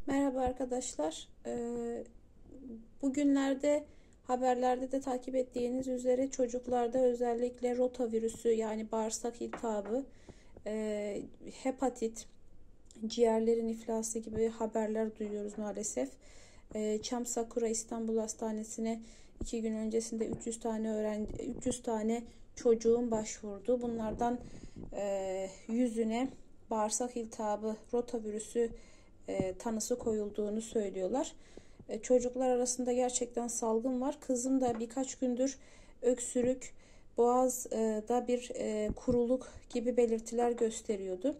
Merhaba arkadaşlar. Bugünlerde haberlerde de takip ettiğiniz üzere çocuklarda özellikle rotavirüsü yani bağırsak iltihabı, hepatit, ciğerlerin iflası gibi haberler duyuyoruz maalesef. Çam Sakura İstanbul Hastanesi'ne 2 gün öncesinde 300 tane çocuğun başvurdu. Bunlardan yüzüne bağırsak iltihabı, rotavirüsü tanısı koyulduğunu söylüyorlar. Çocuklar arasında gerçekten salgın var. Kızım da birkaç gündür öksürük, boğazda bir kuruluk gibi belirtiler gösteriyordu.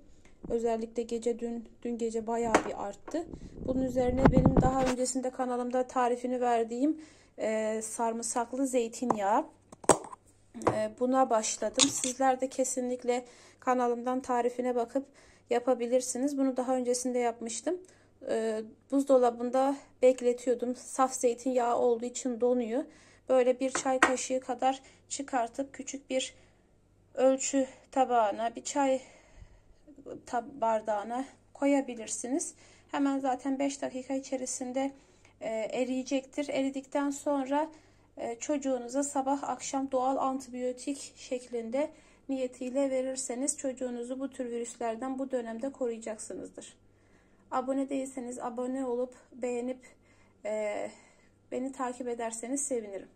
Özellikle dün gece bayağı bir arttı. Bunun üzerine benim daha öncesinde kanalımda tarifini verdiğim sarımsaklı zeytinyağı, buna başladım. Sizler de kesinlikle kanalımdan tarifine bakıp yapabilirsiniz. Bunu daha öncesinde yapmıştım. Buzdolabında bekletiyordum. Saf zeytinyağı olduğu için donuyor. Böyle bir çay kaşığı kadar çıkartıp küçük bir ölçü tabağına, bir çay bardağına koyabilirsiniz. Hemen zaten 5 dakika içerisinde eriyecektir. Eridikten sonra çocuğunuza sabah akşam doğal antibiyotik şeklinde niyetiyle verirseniz çocuğunuzu bu tür virüslerden bu dönemde koruyacaksınızdır. Abone değilseniz abone olup beğenip beni takip ederseniz sevinirim.